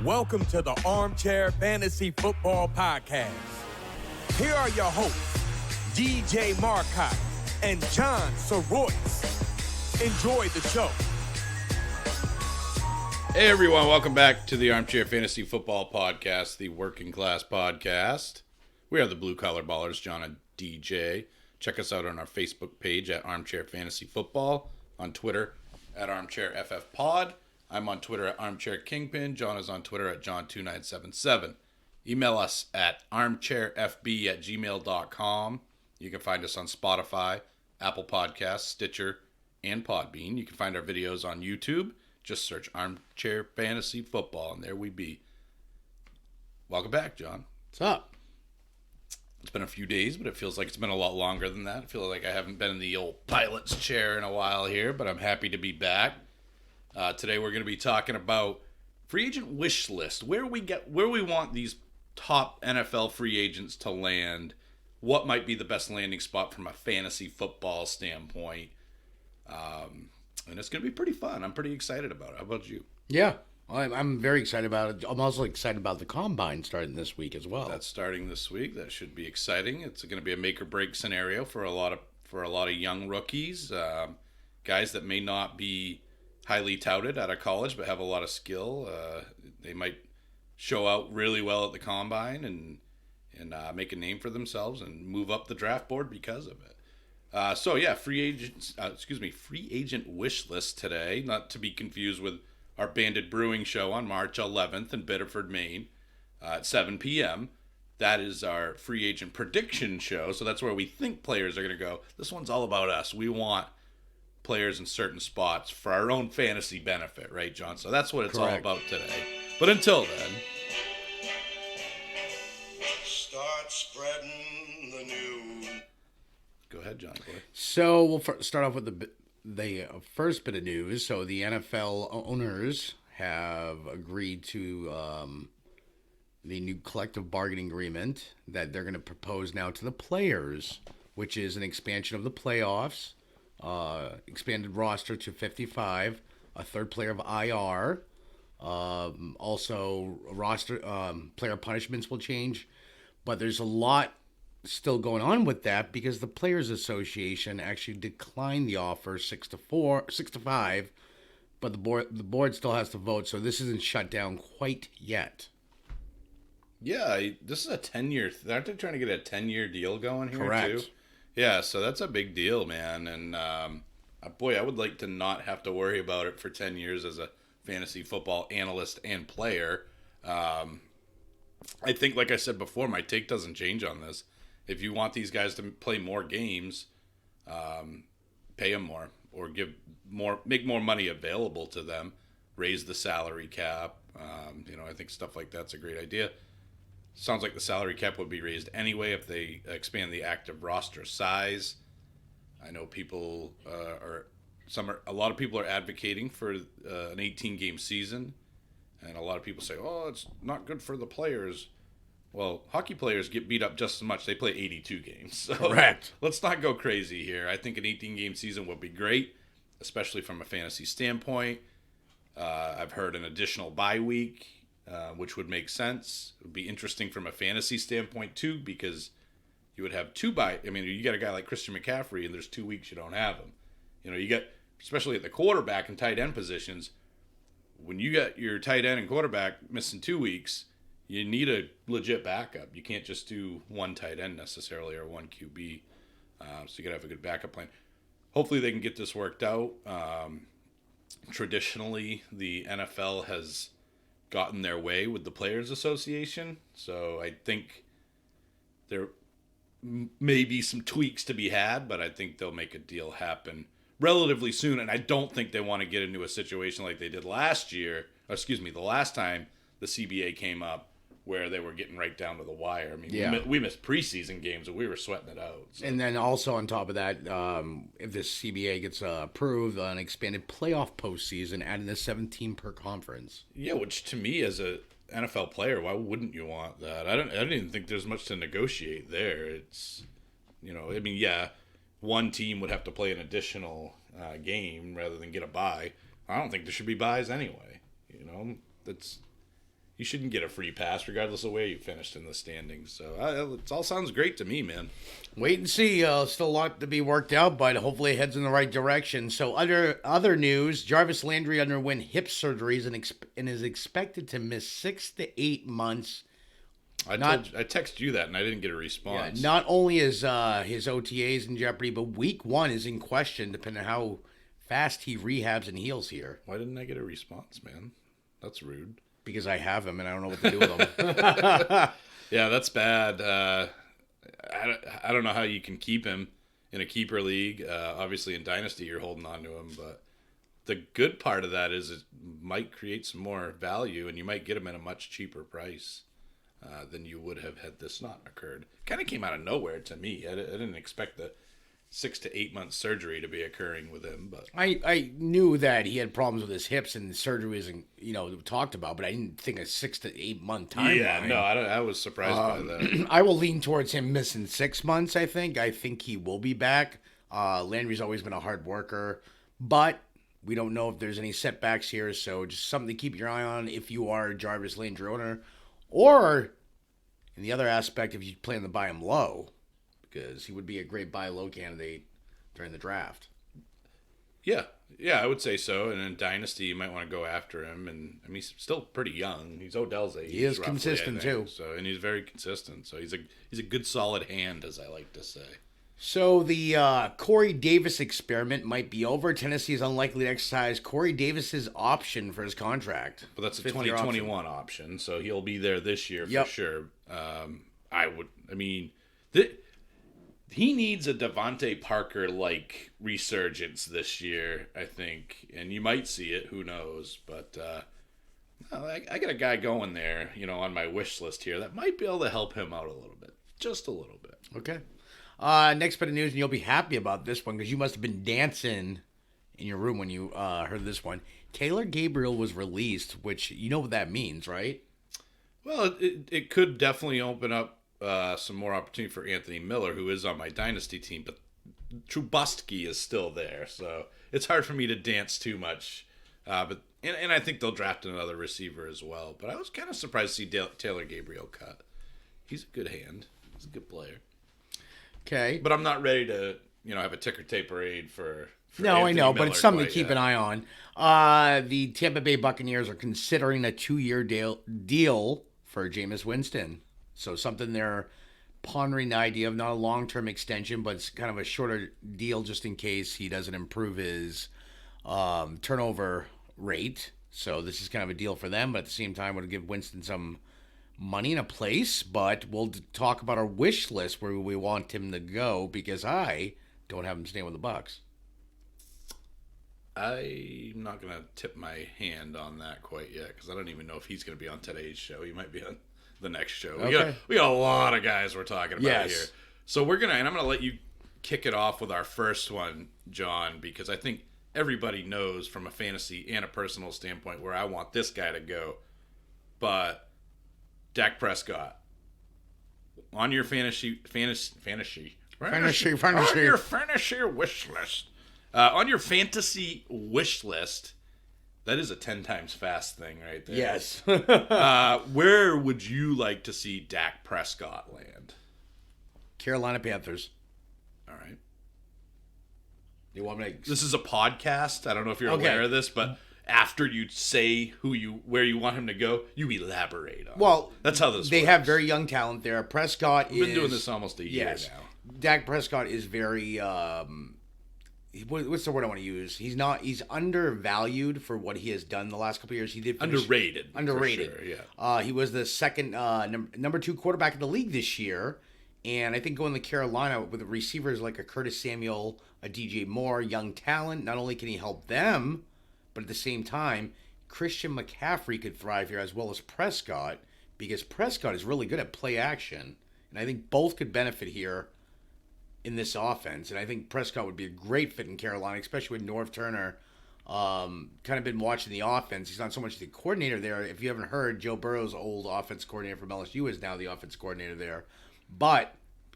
Welcome to the Armchair Fantasy Football Podcast. Here are your hosts, DJ Marcotte and John Soroyce. Enjoy the show. Hey everyone, welcome back to the Armchair Fantasy Football Podcast, the working class podcast. We are the Blue Collar Ballers, John and DJ. Check us out on our Facebook page at Armchair Fantasy Football, on Twitter at Armchair FF Pod. I'm on Twitter at Armchair Kingpin. John is on Twitter at John2977. Email us at armchairfb@gmail.com. You can find us on Spotify, Apple Podcasts, Stitcher, and Podbean. You can find our videos on YouTube. Just search Armchair Fantasy Football, and there we be. Welcome back, John. What's up? It's been a few days, but it feels like it's been a lot longer than that. I feel like I haven't been in the old pilot's chair in a while here, but I'm happy to be back. Today we're going to be talking about free agent wish list, where we want these top NFL free agents to land, what might be the best landing spot from a fantasy football standpoint. And it's going to be pretty fun. I'm pretty excited about it. How about you? Yeah, I'm very excited about it. I'm also excited about the Combine starting this week as well. That's starting this week. That should be exciting. It's going to be a make or break scenario for a lot of young rookies, guys that may not be highly touted out of college but have a lot of skill. They might show out really well at the Combine and make a name for themselves and move up the draft board because of it. Free agent wish list today, not to be confused with our Bandit Brewing show on March 11th in Biddeford, Maine, at 7 p.m. That is our free agent prediction show, so that's where we think players are going to go. This one's all about us. We want players in certain spots for our own fantasy benefit, right, John? So that's what it's all about today. But until then, start spreading the news. Go ahead, John. Boy. So we'll start off with the first bit of news. So the NFL owners have agreed to the new collective bargaining agreement that they're going to propose now to the players, which is an expansion of the playoffs, expanded roster to 55, a third player of IR, also roster player punishments will change, but there's a lot still going on with that because the Players Association actually declined the offer 6-5, but the board still has to vote, so this isn't shut down quite yet. Yeah, this is a 10-year. Aren't they trying to get a 10-year deal going here? Correct. Too? Yeah, so that's a big deal, man. And boy, I would like to not have to worry about it for 10 years as a fantasy football analyst and player. I think, like I said before, my take doesn't change on this. If you want these guys to play more games, pay them more or make more money available to them, raise the salary cap. I think stuff like that's a great idea. Sounds like the salary cap would be raised anyway if they expand the active roster size. I know a lot of people are advocating for an 18-game season, and a lot of people say, "Oh, it's not good for the players." Well, hockey players get beat up just as much. They play 82 games. So Correct. Let's not go crazy here. I think an 18-game season would be great, especially from a fantasy standpoint. I've heard an additional bye week, which would make sense. It would be interesting from a fantasy standpoint, too, because you would have two bye. I mean, you got a guy like Christian McCaffrey, and there's 2 weeks you don't have him. You get, especially at the quarterback and tight end positions, when you got your tight end and quarterback missing 2 weeks, you need a legit backup. You can't just do one tight end necessarily or one QB. So you got to have a good backup plan. Hopefully they can get this worked out. Traditionally, the NFL has gotten their way with the Players Association. So I think there may be some tweaks to be had, but I think they'll make a deal happen relatively soon. And I don't think they want to get into a situation like they did the last time the CBA came up, where they were getting right down to the wire. I mean, we missed preseason games and we were sweating it out. So. And then also on top of that, if this CBA gets approved, an expanded playoff postseason, adding the 17 per conference. Yeah, which to me as a NFL player, why wouldn't you want that? I don't even think there's much to negotiate there. It's, one team would have to play an additional game rather than get a bye. I don't think there should be buys anyway. you shouldn't get a free pass regardless of where you finished in the standings. So it all sounds great to me, man. Wait and see. Still a lot to be worked out, but hopefully it heads in the right direction. So other news, Jarvis Landry underwent hip surgeries and is expected to miss 6 to 8 months. I texted you that and I didn't get a response. Yeah, not only is his OTAs in jeopardy, but week 1 is in question depending on how fast he rehabs and heals here. Why didn't I get a response, man? That's rude. Because I have him and I don't know what to do with him. Yeah, that's bad. I don't know how you can keep him in a keeper league. Obviously, in Dynasty, you're holding on to him. But the good part of that is it might create some more value, and you might get him at a much cheaper price than you would have had this not occurred. Kind of came out of nowhere to me. I didn't expect the 6 to 8 month surgery to be occurring with him, but I knew that he had problems with his hips and the surgery wasn't, talked about, but I didn't think a 6 to 8 month timeline. Yeah, no, I was surprised by that. I will lean towards him missing 6 months. I think he will be back. Landry's always been a hard worker, but we don't know if there's any setbacks here, so just something to keep your eye on if you are a Jarvis Landry owner, or in the other aspect, if you plan to buy him low, because he would be a great buy low candidate during the draft. Yeah, I would say so. And in Dynasty, you might want to go after him. And I mean, he's still pretty young. He's Odell's age. He is roughly, consistent too. So, and he's very consistent. So he's a good solid hand, as I like to say. So the Corey Davis experiment might be over. Tennessee is unlikely to exercise Corey Davis's option for his contract. But that's a 2021 option, so he'll be there this year for sure. He needs a Devontae Parker-like resurgence this year, I think. And you might see it, who knows. But I got a guy going there, on my wish list here that might be able to help him out a little bit. Just a little bit. Okay. Next bit of news, and you'll be happy about this one because you must have been dancing in your room when you heard this one. Taylor Gabriel was released, which you know what that means, right? Well, it could definitely open up some more opportunity for Anthony Miller, who is on my Dynasty team, but Trubisky is still there, so it's hard for me to dance too much. But I think they'll draft another receiver as well. But I was kind of surprised to see Taylor Gabriel cut. He's a good hand. He's a good player. Okay. But I'm not ready to, have a ticker tape parade for no, Anthony I know, Miller but it's something to quite keep yet. an eye on. The Tampa Bay Buccaneers are considering a 2-year deal for Jameis Winston. So something they're pondering the idea of, not a long-term extension, but it's kind of a shorter deal just in case he doesn't improve his turnover rate. So this is kind of a deal for them, but at the same time would give Winston some money and a place. But we'll talk about our wish list where we want him to go, because I don't have him staying with the Bucs. I'm not going to tip my hand on that quite yet because I don't even know if he's going to be on today's show. He might be on the next show. Okay. We got a lot of guys we're talking about here. So I'm going to let you kick it off with our first one, John, because I think everybody knows from a fantasy and a personal standpoint where I want this guy to go. But Dak Prescott, on your fantasy wish list. On your fantasy wish list, that is a 10 times fast thing right there. Yes. Where would you like to see Dak Prescott land? Carolina Panthers. All right. You want me to... This is a podcast. I don't know if you're aware of this, but after you say where you want him to go, you elaborate on it. Well, that's how this they works. have very young talent there. Prescott We've been doing this almost a year now. Dak Prescott is very... what's the word I want to use? He's undervalued for what he has done the last couple of years. He did Underrated. For sure, yeah. He was the second number 2 quarterback in the league this year. And I think going to Carolina with receivers like a Curtis Samuel, a DJ Moore, young talent, not only can he help them, but at the same time, Christian McCaffrey could thrive here as well as Prescott, because Prescott is really good at play action. And I think both could benefit here in this offense. And I think Prescott would be a great fit in Carolina, especially with Norv Turner. Kind of been watching the offense. He's not so much the coordinator there. If you haven't heard, Joe Burrow's old offense coordinator from LSU is now the offense coordinator there. But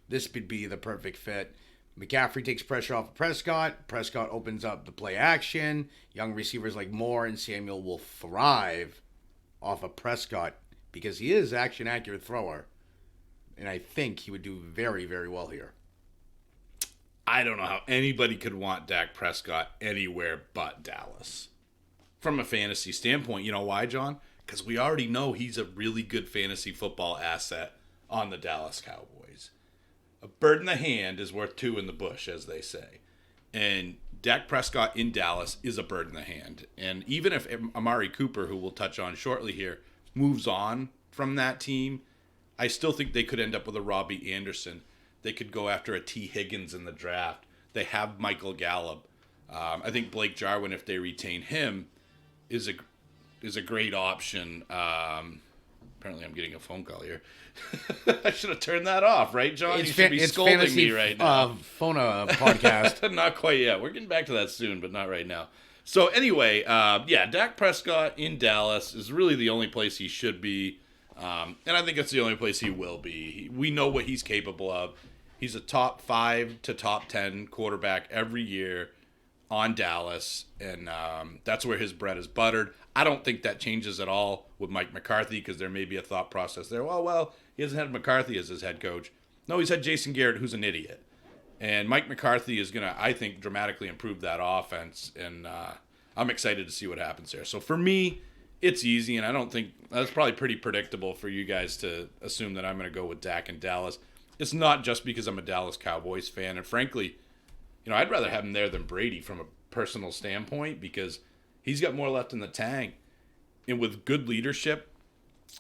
this would be the perfect fit. McCaffrey takes pressure off of Prescott. Prescott opens up the play action. Young receivers like Moore and Samuel will thrive off of Prescott because he is actually an accurate thrower. And I think he would do very, very well here. I don't know how anybody could want Dak Prescott anywhere but Dallas. From a fantasy standpoint, you know why, John? Because we already know he's a really good fantasy football asset on the Dallas Cowboys. A bird in the hand is worth two in the bush, as they say. And Dak Prescott in Dallas is a bird in the hand. And even if Amari Cooper, who we'll touch on shortly here, moves on from that team, I still think they could end up with a Robbie Anderson. They could go after a T. Higgins in the draft. They have Michael Gallup. I think Blake Jarwin, if they retain him, is a great option. Apparently, I'm getting a phone call here. I should have turned that off, right, John? You should be scolding me right now. Phone podcast. Not quite yet. We're getting back to that soon, but not right now. So anyway, Dak Prescott in Dallas is really the only place he should be. And I think it's the only place he will be. We know what he's capable of. He's a top 5 to top 10 quarterback every year on Dallas, and that's where his bread is buttered. I don't think that changes at all with Mike McCarthy, because there may be a thought process there. Well, he hasn't had McCarthy as his head coach. No, he's had Jason Garrett, who's an idiot. And Mike McCarthy is going to, I think, dramatically improve that offense, and I'm excited to see what happens there. So for me, it's easy, and I don't think that's probably pretty predictable for you guys to assume that I'm going to go with Dak in Dallas. It's not just because I'm a Dallas Cowboys fan, and frankly, I'd rather have him there than Brady from a personal standpoint, because he's got more left in the tank. And with good leadership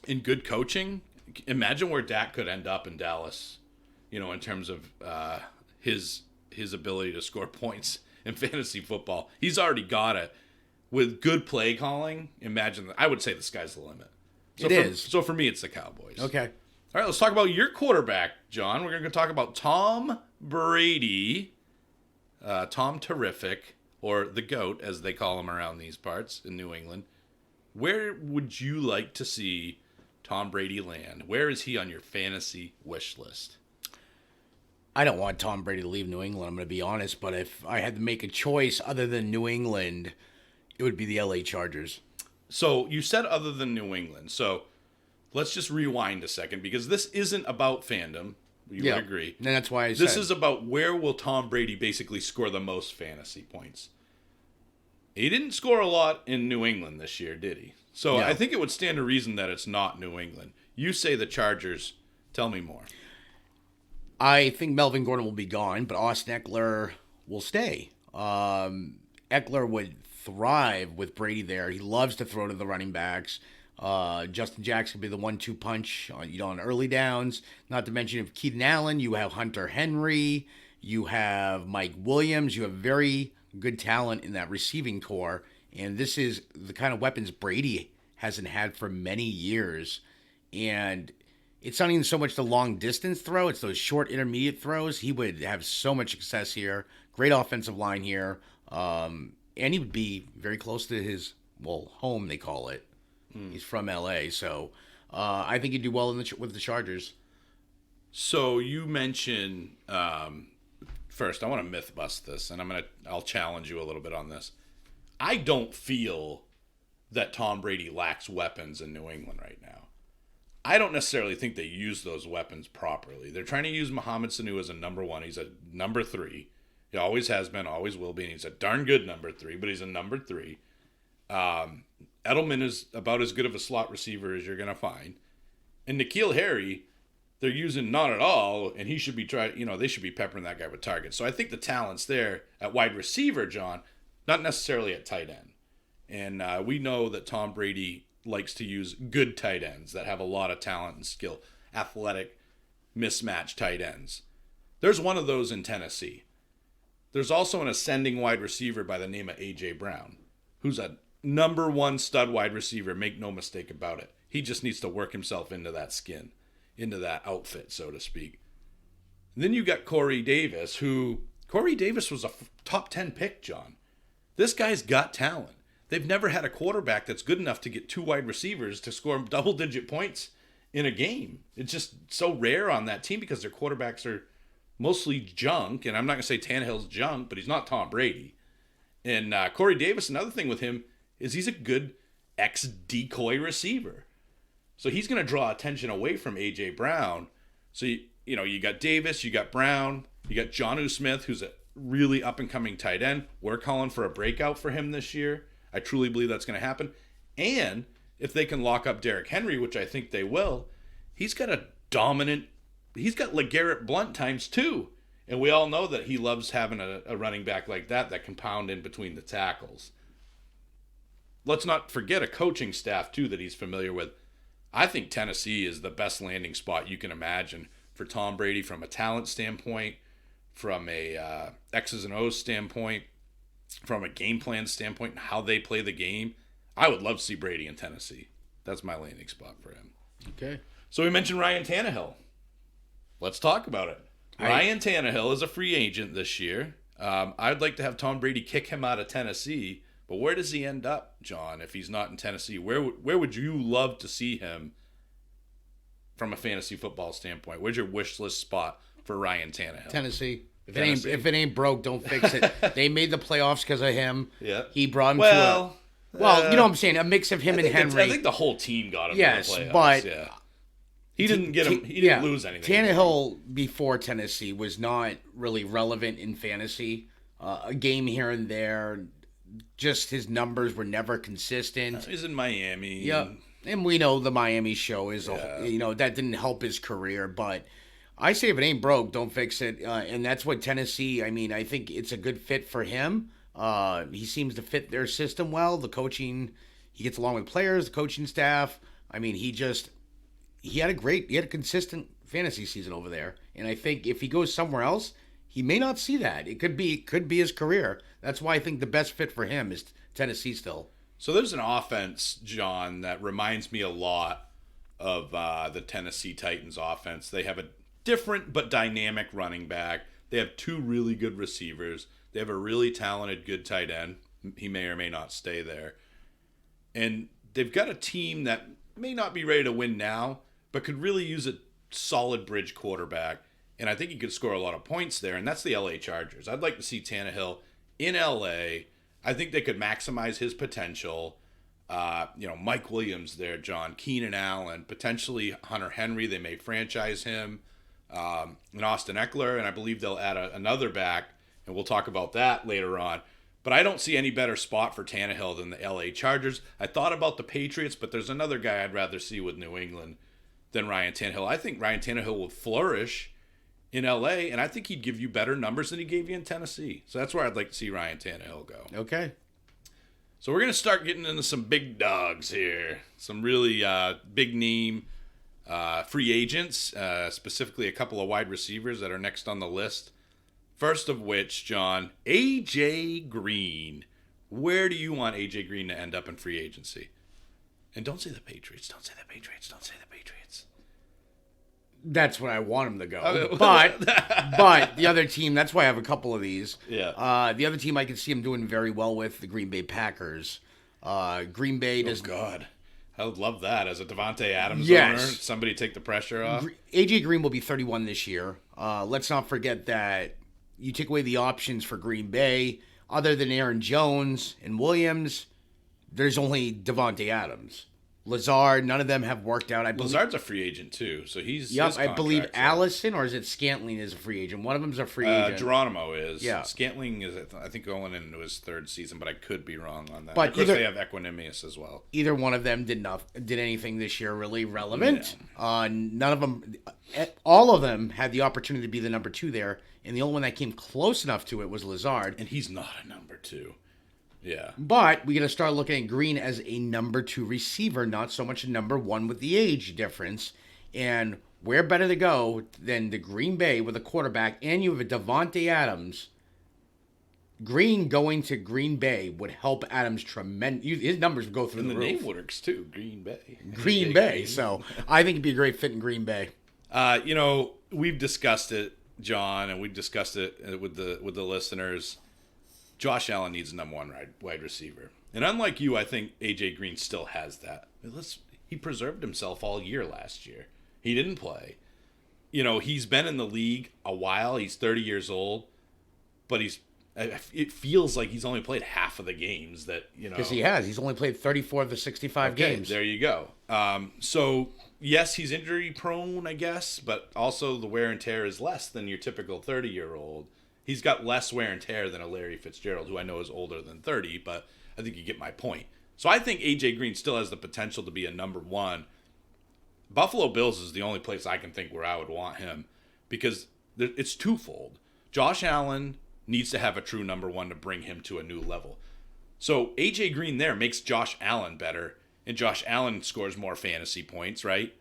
and good coaching, imagine where Dak could end up in Dallas, in terms of his ability to score points in fantasy football. He's already got it. With good play calling, imagine that. I would say the sky's the limit. So for me, it's the Cowboys. Okay. All right, let's talk about your quarterback, John. We're going to talk about Tom Brady. Tom Terrific, or the GOAT, as they call him around these parts in New England. Where would you like to see Tom Brady land? Where is he on your fantasy wish list? I don't want Tom Brady to leave New England, I'm going to be honest, but if I had to make a choice other than New England, it would be the LA Chargers. So you said other than New England. So let's just rewind a second, because this isn't about fandom. You would agree. And that's why this is about where will Tom Brady basically score the most fantasy points. He didn't score a lot in New England this year, did he? So I think it would stand to reason that it's not New England. You say the Chargers. Tell me more. I think Melvin Gordon will be gone, but Austin Eckler will stay. Eckler would thrive with Brady there. He loves to throw to the running backs. Justin Jackson could be the 1-2 punch on early downs. Not to mention, if Keaton Allen, you have Hunter Henry, you have Mike Williams, you have very good talent in that receiving core. And this is the kind of weapons Brady hasn't had for many years. And it's not even so much the long distance throw, it's those short intermediate throws. He would have so much success here. Great offensive line here. And he would be very close to his, home, they call it. He's from LA, so I think he'd do well with the Chargers. So you mentioned first, I want to myth bust this, and I'll challenge you a little bit on this. I don't feel that Tom Brady lacks weapons in New England right now. I don't necessarily think they use those weapons properly. They're trying to use Mohamed Sanu as a number 1. He's a number 3. He always has been, always will be, and he's a darn good number 3, but he's a number 3. Edelman is about as good of a slot receiver as you're going to find. And N'Keal Harry, they're using not at all, and he should be they should be peppering that guy with targets. So I think the talent's there at wide receiver, John, not necessarily at tight end. And we know that Tom Brady likes to use good tight ends that have a lot of talent and skill, athletic, mismatched tight ends. There's one of those in Tennessee. There's also an ascending wide receiver by the name of A.J. Brown, who's a number 1 stud wide receiver, make no mistake about it. He just needs to work himself into that skin, into that outfit, so to speak. And then you got Corey Davis was a top 10 pick, John. This guy's got talent. They've never had a quarterback that's good enough to get 2 wide receivers to score double-digit points in a game. It's just so rare on that team because their quarterbacks are mostly junk. And I'm not going to say Tannehill's junk, but he's not Tom Brady. And Corey Davis, another thing with him is he's a good ex-decoy receiver. So he's going to draw attention away from A.J. Brown. So, you got Davis, you got Brown, you got Jonnu Smith, who's a really up-and-coming tight end. We're calling for a breakout for him this year. I truly believe that's going to happen. And if they can lock up Derrick Henry, which I think they will, he's got LeGarrette Blount times 2. And we all know that he loves having a running back like that can pound in between the tackles. Let's not forget a coaching staff, too, that he's familiar with. I think Tennessee is the best landing spot you can imagine for Tom Brady from a talent standpoint, from a X's and O's standpoint, from a game plan standpoint, and how they play the game. I would love to see Brady in Tennessee. That's my landing spot for him. Okay. So we mentioned Ryan Tannehill. Let's talk about it. Ryan Tannehill is a free agent this year. I'd like to have Tom Brady kick him out of Tennessee, but where does he end up, John, if he's not in Tennessee? Where would you love to see him from a fantasy football standpoint? Where's your wish list spot for Ryan Tannehill? Tennessee. If it ain't broke, don't fix it. They made the playoffs because of him. Yeah. He brought him well, you know what I'm saying? A mix of him and Henry. I think the whole team got him to yes, the playoffs. but yeah. He didn't get him. He didn't lose anything. Tannehill before Tennessee was not really relevant in fantasy. A game here and there. Just his numbers were never consistent. He's in Miami. Yeah, and we know the Miami show is, that didn't help his career. But I say if it ain't broke, don't fix it. And that's what Tennessee, I think it's a good fit for him. He seems to fit their system well. The coaching, he gets along with players, the coaching staff. He had a consistent fantasy season over there. And I think if he goes somewhere else, he may not see that. It could be his career. That's why I think the best fit for him is Tennessee still. So there's an offense, John, that reminds me a lot of the Tennessee Titans offense. They have a different but dynamic running back. They have 2 really good receivers. They have a really talented, good tight end. He may or may not stay there. And they've got a team that may not be ready to win now, but could really use a solid bridge quarterback. And I think he could score a lot of points there, and that's the LA Chargers. I'd like to see Tannehill in LA. I think they could maximize his potential. Mike Williams there, John, Keenan Allen, potentially Hunter Henry. They may franchise him, and Austin Eckler, and I believe they'll add another back, and we'll talk about that later on. But I don't see any better spot for Tannehill than the LA Chargers. I thought about the Patriots, but there's another guy I'd rather see with New England than Ryan Tannehill. I think Ryan Tannehill will flourish in LA, and I think he'd give you better numbers than he gave you in Tennessee. So that's where I'd like to see Ryan Tannehill go. Okay. So we're going to start getting into some big dogs here. Some really big name free agents, specifically a couple of wide receivers that are next on the list. First of which, John, A.J. Green. Where do you want A.J. Green to end up in free agency? And don't say the Patriots. Don't say the Patriots. Don't say the Patriots. That's where I want him to go. But the other team, that's why I have a couple of these. Yeah. The other team I can see him doing very well with, the Green Bay Packers. Green Bay does... Oh, God. I would love that as a Devontae Adams Yes. owner. Somebody take the pressure off. A.J. Green will be 31 this year. Let's not forget that you take away the options for Green Bay. Other than Aaron Jones and Williams, there's only Devontae Adams. Lazard, none of them have worked out. I believe Lazard's a free agent, too. So he's... Yep, his I believe contract's up. Allison, or is it Scantling is a free agent? One of them's a free agent. Geronimo is. Yeah. Scantling is, I think, going into his 3rd season, but I could be wrong on that. But of course, either- they have Equanimous as well. Either one of them did anything this year really relevant. None of them, all of them had the opportunity to be the number 2 there, and the only one that came close enough to it was Lazard. And he's not a number 2. Yeah. But we got to start looking at Green as a number 2 receiver, not so much a number 1 with the age difference. And where better to go than the Green Bay with a quarterback, and you have a Devontae Adams. Green going to Green Bay would help Adams tremendously. His numbers would go through And the the roof. name works, too. Green Bay. Green Bay. So I think it'd be a great fit in Green Bay. We've discussed it, John, and we discussed it with the listeners. Josh Allen needs a number 1 wide receiver. And unlike you, I think A.J. Green still has that. He preserved himself all year last year. He didn't play. He's been in the league a while. He's 30 years old. But he's It feels like he's only played half of the games that, Because he has. He's only played 34 of the 65 games. There you go. So, yes, he's injury prone, I guess, but also the wear and tear is less than your typical 30-year-old. He's got less wear and tear than a Larry Fitzgerald, who I know is older than 30, but I think you get my point. So I think A.J. Green still has the potential to be a number one. Buffalo Bills is the only place I can think where I would want him, because it's twofold. Josh Allen needs to have a true number one to bring him to a new level. So A.J. Green there makes Josh Allen better, and Josh Allen scores more fantasy points, right?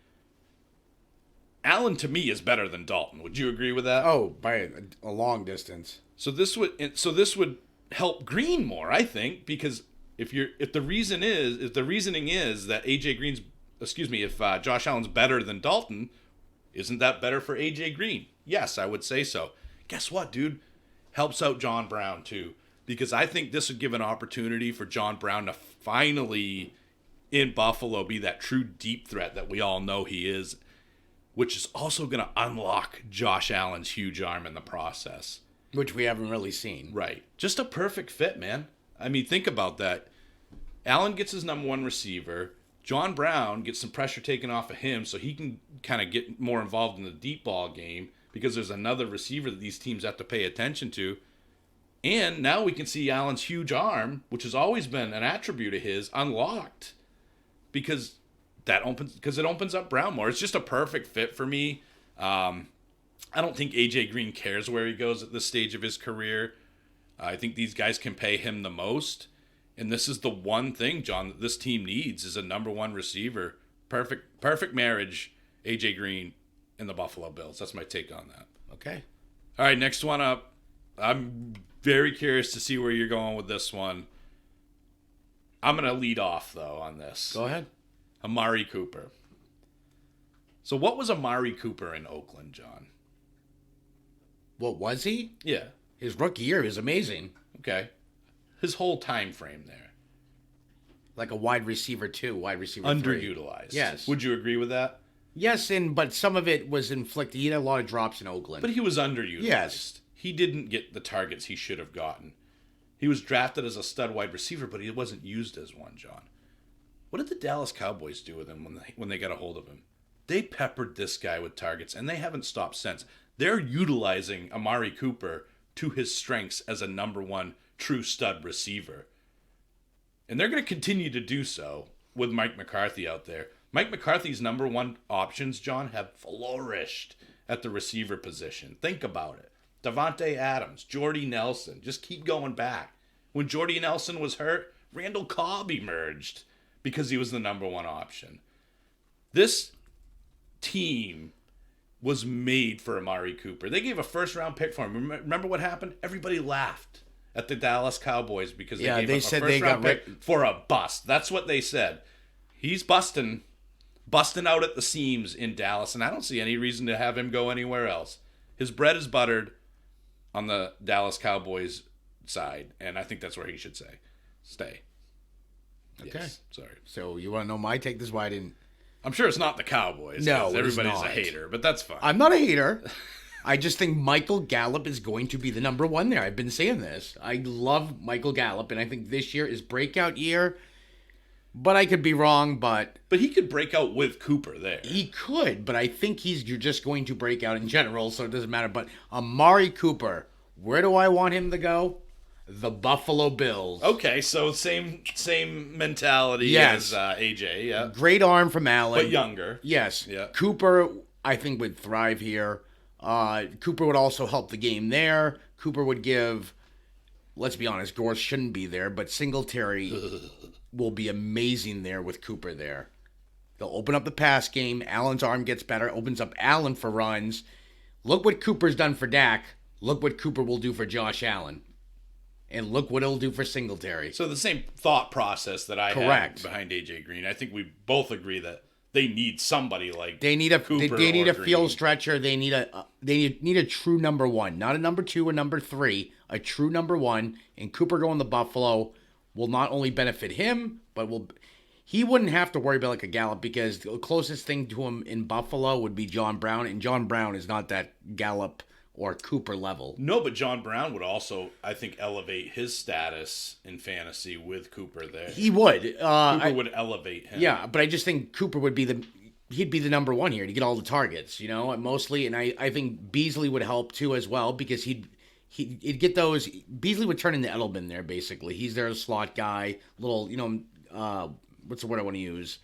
Allen, to me, is better than Dalton. Would you agree with that? Oh, by a long distance. So this would help Green more, I think, because if the reasoning is that if Josh Allen's better than Dalton, isn't that better for A.J. Green? Yes, I would say so. Guess what, dude? Helps out John Brown too, because I think this would give an opportunity for John Brown to finally, in Buffalo, be that true deep threat that we all know he is, which is also going to unlock Josh Allen's huge arm in the process. Which we haven't really seen. Right. Just a perfect fit, man. I mean, think about that. Allen gets his number one receiver. John Brown gets some pressure taken off of him so he can kind of get more involved in the deep ball game, because there's another receiver that these teams have to pay attention to. And now we can see Allen's huge arm, which has always been an attribute of his, unlocked. Because it opens up Brown more. It's just a perfect fit for me. I don't think A.J. Green cares where he goes at this stage of his career. I think these guys can pay him the most. And this is the one thing, John, that this team needs is a number one receiver. Perfect marriage, A.J. Green and the Buffalo Bills. That's my take on that. Okay. All right, next one up. I'm very curious to see where you're going with this one. I'm going to lead off, though, on this. Go ahead. Amari Cooper. So what was Amari Cooper in Oakland, John? What was he? Yeah. His rookie year is amazing. Okay. His whole time frame there. Like a wide receiver 2, wide receiver 3. Underutilized. Yes. Would you agree with that? Yes, but some of it was inflicted. He had a lot of drops in Oakland. But he was underutilized. Yes. He didn't get the targets he should have gotten. He was drafted as a stud wide receiver, but he wasn't used as one, John. What did the Dallas Cowboys do with him when they got a hold of him? They peppered this guy with targets, and they haven't stopped since. They're utilizing Amari Cooper to his strengths as a number one true stud receiver. And they're going to continue to do so with Mike McCarthy out there. Mike McCarthy's number one options, John, have flourished at the receiver position. Think about it. Davante Adams, Jordy Nelson, just keep going back. When Jordy Nelson was hurt, Randall Cobb emerged because he was the number one option. This team was made for Amari Cooper. They gave a first-round pick for him. Remember what happened? Everybody laughed at the Dallas Cowboys because they gave up a first-round pick for a bust. That's what they said. He's busting out at the seams in Dallas, and I don't see any reason to have him go anywhere else. His bread is buttered on the Dallas Cowboys side, and I think that's where he should stay. Okay. Yes, sorry. So you want to know my take? This is why I didn't... I'm sure it's not the Cowboys. No, everybody's a hater, but that's fine. I'm not a hater. I just think Michael Gallup is going to be the number one there. I've been saying this. I love Michael Gallup, and I think this year is breakout year. But I could be wrong, but he could break out with Cooper there. He could, but I think you're just going to break out in general, so it doesn't matter. But Amari Cooper, where do I want him to go? The Buffalo Bills. Okay, so same mentality as AJ, yeah. Great arm from Allen. But younger. Yes. Yeah. Cooper, I think, would thrive here. Cooper would also help the game there. Cooper would give, let's be honest, Gore shouldn't be there, but Singletary will be amazing there with Cooper there. They'll open up the pass game. Allen's arm gets better, opens up Allen for runs. Look what Cooper's done for Dak. Look what Cooper will do for Josh Allen. And look what it'll do for Singletary. So the same thought process that I had behind AJ Green. I think we both agree that they need somebody like Cooper. They need a field stretcher. They need a true number one, not a number 2 or number 3, a true number 1. And Cooper going to Buffalo will not only benefit him, but he wouldn't have to worry about like a Gallup, because the closest thing to him in Buffalo would be John Brown, and John Brown is not that Gallup or Cooper level. No, but John Brown would also, I think, elevate his status in fantasy with Cooper there. He would. Cooper would elevate him. Yeah, but I just think Cooper would be he'd be the number one here to get all the targets, mostly. And I think Beasley would help too as well, because he'd get those. Beasley would turn into Edelman there, basically. He's their slot guy, little, what's the word I want to use?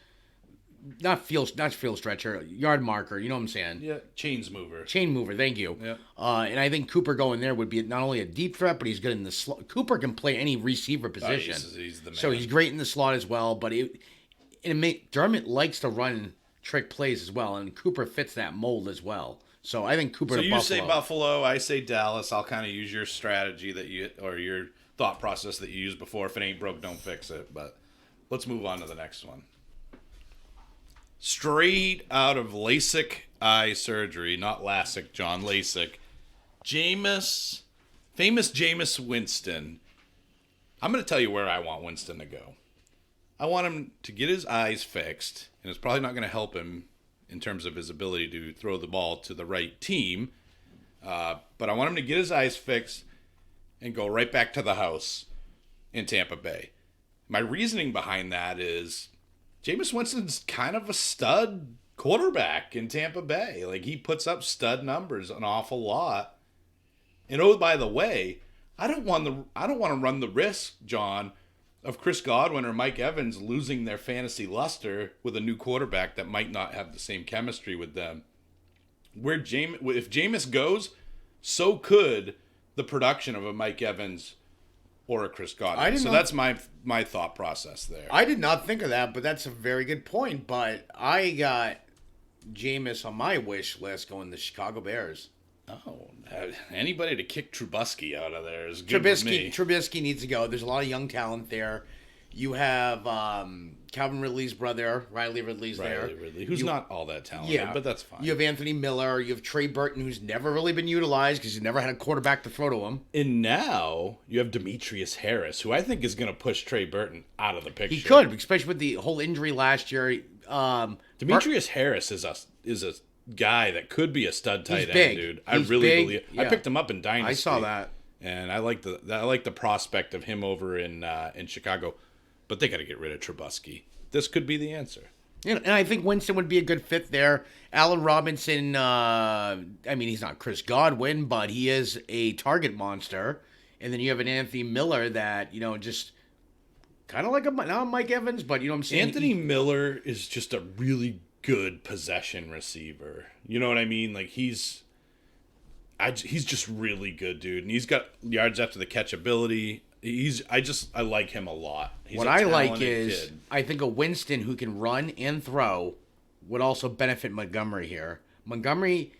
Not field stretcher, yard marker. You know what I'm saying? Yeah, chain mover. Chain mover. Thank you. Yeah. And I think Cooper going there would be not only a deep threat, but he's good in the slot. Cooper can play any receiver position, he's the man. So he's great in the slot as well. But Dermott likes to run trick plays as well, and Cooper fits that mold as well. So I think Cooper. So to you Buffalo. say Buffalo, I say Dallas. I'll kind of use your strategy or your thought process that you used before. If it ain't broke, don't fix it. But let's move on to the next one. Straight out of LASIK eye surgery, not LASIK, John, LASIK. Famous Jameis Winston. I'm going to tell you where I want Winston to go. I want him to get his eyes fixed, and it's probably not going to help him in terms of his ability to throw the ball to the right team. But I want him to get his eyes fixed and go right back to the house in Tampa Bay. My reasoning behind that is Jameis Winston's kind of a stud quarterback in Tampa Bay. Like, he puts up stud numbers an awful lot. And oh, by the way, I don't want to run the risk, John, of Chris Godwin or Mike Evans losing their fantasy luster with a new quarterback that might not have the same chemistry with them. If Jameis goes, so could the production of a Mike Evans or a Chris Godwin. So that's my thought process there. I did not think of that, but that's a very good point. But I got Jameis on my wish list going to the Chicago Bears. Oh, anybody to kick Trubisky out of there is good with me. Trubisky needs to go. There's a lot of young talent there. You have Calvin Ridley's brother, Riley Ridley's there. Ridley, who's not all that talented, but that's fine. You have Anthony Miller. You have Trey Burton, who's never really been utilized because he's never had a quarterback to throw to him. And now you have Demetrius Harris, who I think is going to push Trey Burton out of the picture. He could, especially with the whole injury last year. Demetrius Harris is a guy that could be a stud tight end, dude. I really believe. Yeah. I picked him up in Dynasty. I saw that, and I like the prospect of him over in Chicago. But they got to get rid of Trubisky. This could be the answer. And I think Winston would be a good fit there. Allen Robinson, he's not Chris Godwin, but he is a target monster. And then you have an Anthony Miller that, just kind of like not Mike Evans, but you know what I'm saying? Anthony Miller is just a really good possession receiver. You know what I mean? Like, he's just really good, dude. And he's got yards after the catch ability. I like him a lot. What I like is kid. I think a Winston who can run and throw would also benefit Montgomery here. Montgomery,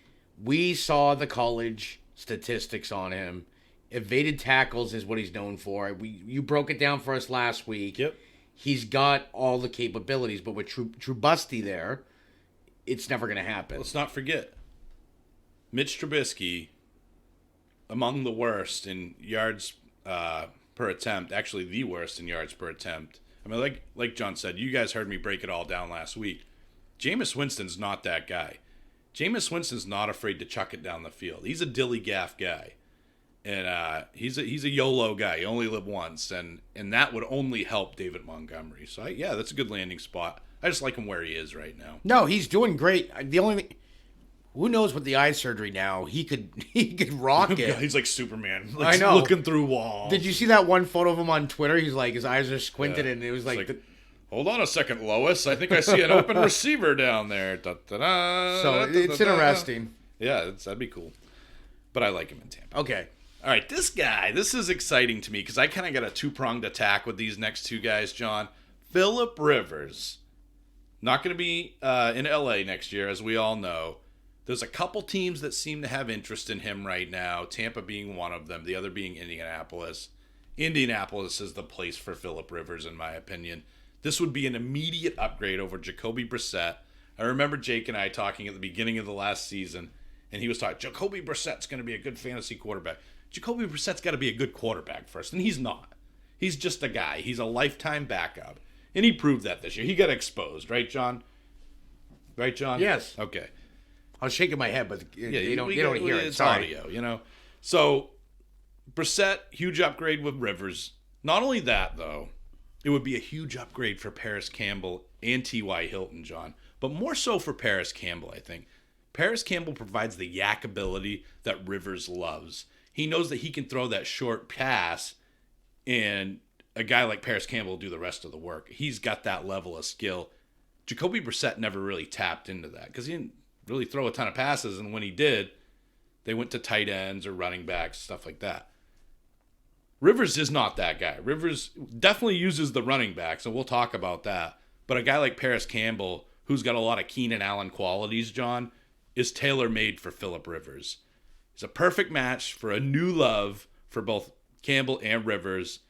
we saw the college statistics on him. Evaded tackles is what he's known for. You broke it down for us last week. Yep. He's got all the capabilities, but with Trubisky there, it's never going to happen. Let's not forget, Mitch Trubisky, among the worst in yards per attempt, actually the worst in yards per attempt. I mean, like John said, you guys heard me break it all down last week. Jameis Winston's not that guy. Jameis Winston's not afraid to chuck it down the field. He's a dilly gaff guy. And he's a YOLO guy. You only live once. And that would only help David Montgomery. So, that's a good landing spot. I just like him where he is right now. No, he's doing great. The only thing, who knows with the eye surgery now? He could rock it. He's like Superman. I know. Looking through walls. Did you see that one photo of him on Twitter? He's like, his eyes are squinted, and it was like hold on a second, Lois. I think I see an open receiver down there. So it's interesting. Yeah, that'd be cool. But I like him in Tampa. Okay. All right, this is exciting to me because I kind of got a two-pronged attack with these next two guys, John. Phillip Rivers. Not going to be in L.A. next year, as we all know. There's a couple teams that seem to have interest in him right now, Tampa being one of them, the other being Indianapolis. Indianapolis is the place for Phillip Rivers, in my opinion. This would be an immediate upgrade over Jacoby Brissett. I remember Jake and I talking at the beginning of the last season, and he was talking, Jacoby Brissett's going to be a good fantasy quarterback. Jacoby Brissett's got to be a good quarterback first, and he's not. He's just a guy. He's a lifetime backup, and he proved that this year. He got exposed, right, John? Right, John? Yes. Okay. I was shaking my head, but they don't hear it. It's Sorry. audio, So, Brissett, huge upgrade with Rivers. Not only that, though, it would be a huge upgrade for Paris Campbell and T.Y. Hilton, John. But more so for Paris Campbell, I think. Paris Campbell provides the yak ability that Rivers loves. He knows that he can throw that short pass, and a guy like Paris Campbell will do the rest of the work. He's got that level of skill. Jacoby Brissett never really tapped into that because he didn't really throw a ton of passes, and when he did, they went to tight ends or running backs, stuff like that. Rivers is not that guy. Rivers definitely uses the running backs, and we'll talk about that. But a guy like Paris Campbell, who's got a lot of Keenan Allen qualities, John, is tailor-made for Phillip Rivers. It's a perfect match for a new love for both Campbell and Rivers.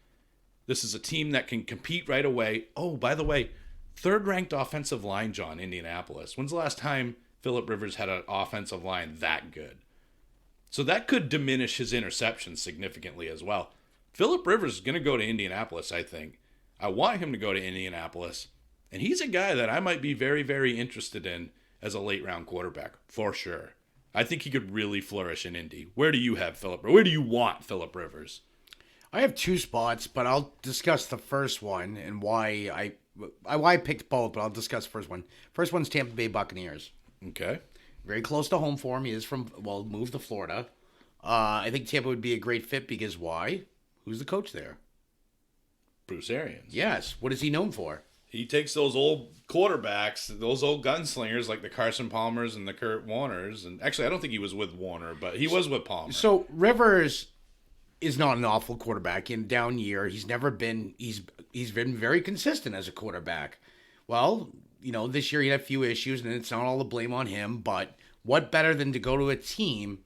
This is a team that can compete right away. Oh, by the way, third-ranked offensive line, John, Indianapolis. When's the last time Phillip Rivers had an offensive line that good? So that could diminish his interceptions significantly as well. Phillip Rivers is going to go to Indianapolis, I think. I want him to go to Indianapolis. And he's a guy that I might be very, very interested in as a late-round quarterback, for sure. I think he could really flourish in Indy. Where do you have Phillip? Where do you want Phillip Rivers? I have two spots, but I'll discuss the first one and why I picked both, but I'll discuss the first one. First one's Tampa Bay Buccaneers. Okay. Very close to home for him. He is moved to Florida. I think Tampa would be a great fit because why? Who's the coach there? Bruce Arians. Yes. What is he known for? He takes those old quarterbacks, those old gunslingers like the Carson Palmers and the Kurt Warners. And actually, I don't think he was with Warner, but he was with Palmer. So Rivers is not an awful quarterback. In down year, he's been very consistent as a quarterback. Well, this year he had a few issues, and it's not all the blame on him. But what better than to go to a team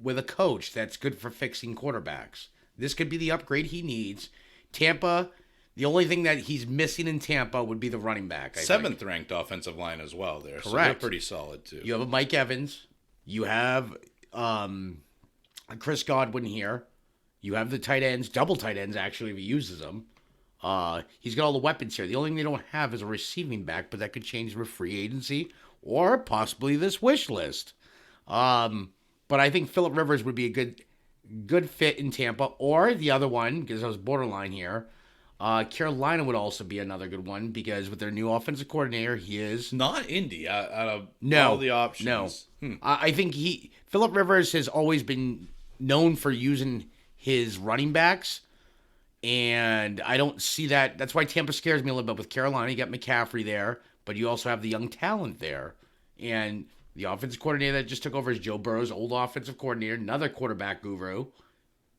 with a coach that's good for fixing quarterbacks? This could be the upgrade he needs. Tampa, the only thing that he's missing in Tampa would be the running back. Seventh ranked offensive line as well there. Correct. So they're pretty solid too. You have a Mike Evans. You have Chris Godwin here. You have the tight ends, double tight ends actually if he uses them. He's got all the weapons here. The only thing they don't have is a receiving back, but that could change with free agency or possibly this wish list. But I think Phillip Rivers would be a good fit in Tampa, or the other one, because I was borderline here, Carolina would also be another good one because with their new offensive coordinator, he is not Indy out of all the options. No, I think Phillip Rivers has always been known for using his running backs, and I don't see that. That's why Tampa scares me a little bit with Carolina. You got McCaffrey there, but you also have the young talent there, and the offensive coordinator that just took over is Joe Burrow's old offensive coordinator, another quarterback guru,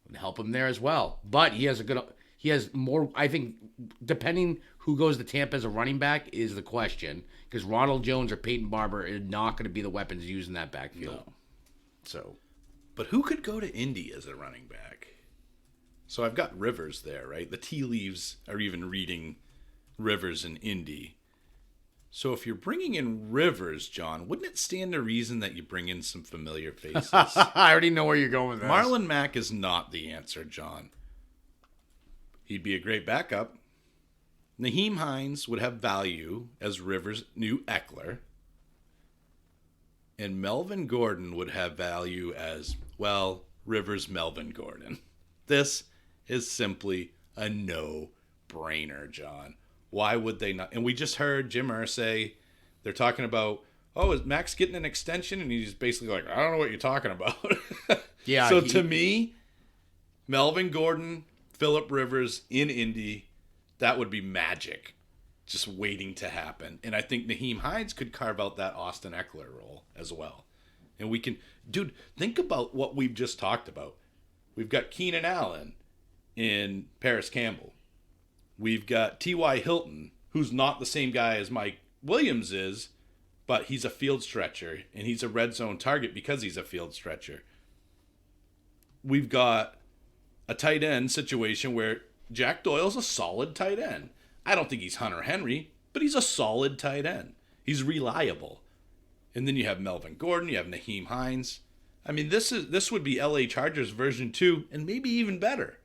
would help him there as well. But he has more, I think, depending who goes to Tampa as a running back is the question, because Ronald Jones or Peyton Barber are not going to be the weapons used in that backfield. No. So, but who could go to Indy as a running back? So I've got Rivers there, right? The tea leaves are even reading Rivers in Indy. So if you're bringing in Rivers, John, wouldn't it stand to reason that you bring in some familiar faces? I already know where you're going with this. Marlon Mack is not the answer, John. He'd be a great backup. Nyheim Hines would have value as Rivers' new Eckler. And Melvin Gordon would have value as, well, Rivers' Melvin Gordon. This is simply a no-brainer, John. Why would they not? And we just heard Jim Irsay, they're talking about, is Max getting an extension? And he's basically like, I don't know what you're talking about. Yeah. So to me, Melvin Gordon, Phillip Rivers in Indy, that would be magic just waiting to happen. And I think Nyheim Hines could carve out that Austin Eckler role as well. And we can, dude, think about what we've just talked about. We've got Keenan Allen in Paris Campbell. We've got T.Y. Hilton, who's not the same guy as Mike Williams is, but he's a field stretcher, and he's a red zone target because he's a field stretcher. We've got a tight end situation where Jack Doyle's a solid tight end. I don't think he's Hunter Henry, but he's a solid tight end. He's reliable. And then you have Melvin Gordon, you have Nyheim Hines. I mean, this would be LA Chargers version 2, and maybe even better.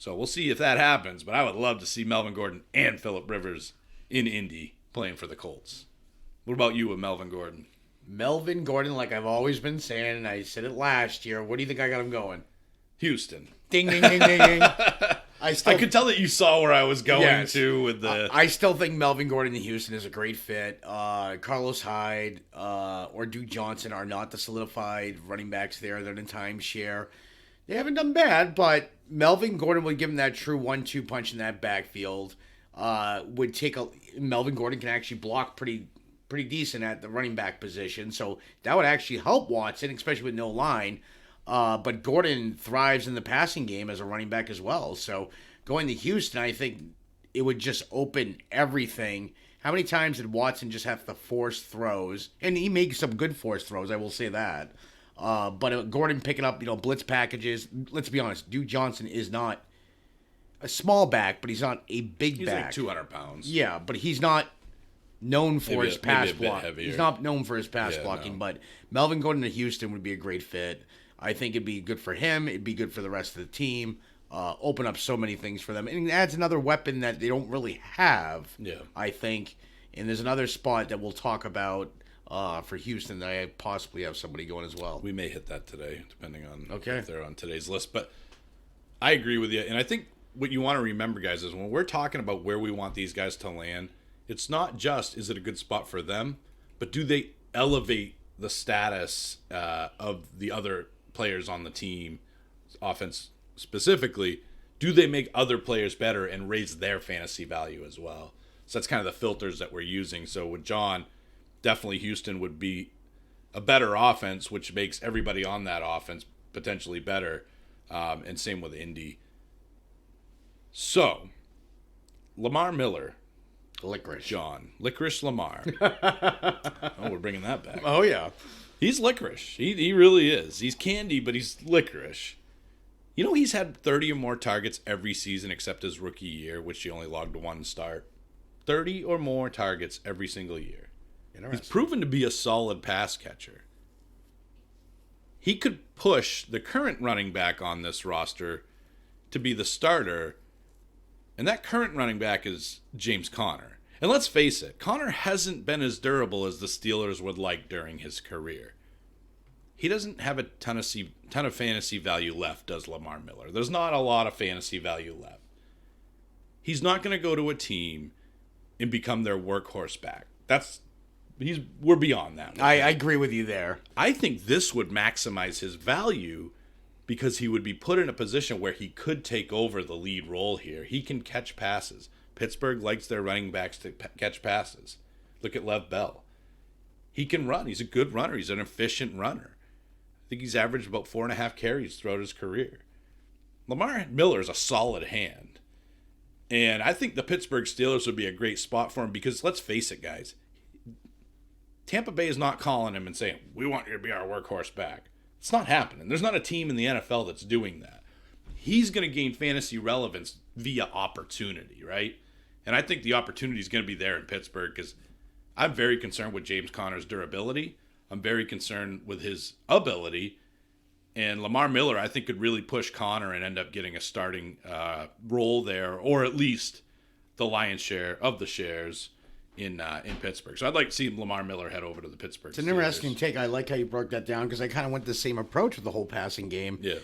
So we'll see if that happens, but I would love to see Melvin Gordon and Phillip Rivers in Indy playing for the Colts. What about you with Melvin Gordon? Melvin Gordon, like I've always been saying, and I said it last year. What do you think I got him going? Houston. Ding, ding, ding, ding, ding. I could tell that you saw where I was going to with the... I still think Melvin Gordon in Houston is a great fit. Carlos Hyde or Duke Johnson are not the solidified running backs there. They're in timeshare. They haven't done bad, but Melvin Gordon would give him that true 1-2 punch in that backfield. Melvin Gordon can actually block pretty decent at the running back position, so that would actually help Watson, especially with no line. But Gordon thrives in the passing game as a running back as well. So going to Houston, I think it would just open everything. How many times did Watson just have to force throws? And he makes some good force throws, I will say that. But Gordon picking up, blitz packages. Let's be honest, Duke Johnson is not a small back, but he's not a big back. He's like 200 pounds. Yeah, but he's not known for his pass block. Heavier. He's not known for his pass blocking, but Melvin Gordon to Houston would be a great fit. I think it'd be good for him. It'd be good for the rest of the team. Open up so many things for them. And it adds another weapon that they don't really have, I think. And there's another spot that we'll talk about for Houston that I possibly have somebody going as well. We may hit that today, depending on if they're on today's list. But I agree with you. And I think what you want to remember, guys, is when we're talking about where we want these guys to land, it's not just, is it a good spot for them, but do they elevate the status of the other players on the team, offense specifically? Do they make other players better and raise their fantasy value as well? So that's kind of the filters that we're using. So with John, definitely Houston would be a better offense, which makes everybody on that offense potentially better. And same with Indy. So, Lamar Miller. Licorice. John. Licorice Lamar. Oh, we're bringing that back. Oh, yeah. He's licorice. He really is. He's candy, but he's licorice. He's had 30 or more targets every season except his rookie year, which he only logged 1 start. 30 or more targets every single year. He's proven to be a solid pass catcher. He could push the current running back on this roster to be the starter, and that current running back is James Conner. And let's face it, Conner hasn't been as durable as the Steelers would like during his career. He doesn't have a ton of fantasy value left, does Lamar Miller. There's not a lot of fantasy value left. He's not going to go to a team and become their workhorse back. We're beyond that. I agree with you there. I think this would maximize his value because he would be put in a position where he could take over the lead role here. He can catch passes. Pittsburgh likes their running backs to catch passes. Look at Lev Bell. He can run. He's a good runner. He's an efficient runner. I think he's averaged about 4.5 carries throughout his career. Lamar Miller is a solid hand. And I think the Pittsburgh Steelers would be a great spot for him because, let's face it, guys, Tampa Bay is not calling him and saying, we want you to be our workhorse back. It's not happening. There's not a team in the NFL that's doing that. He's going to gain fantasy relevance via opportunity, right? And I think the opportunity is going to be there in Pittsburgh because I'm very concerned with James Conner's durability. I'm very concerned with his ability. And Lamar Miller, I think, could really push Conner and end up getting a starting role there, or at least the lion's share of the shares in Pittsburgh. So I'd like to see Lamar Miller head over to the Pittsburgh It's an Steelers. interesting take. I like how you broke that down because I kind of went the same approach with the whole passing game. Yeah.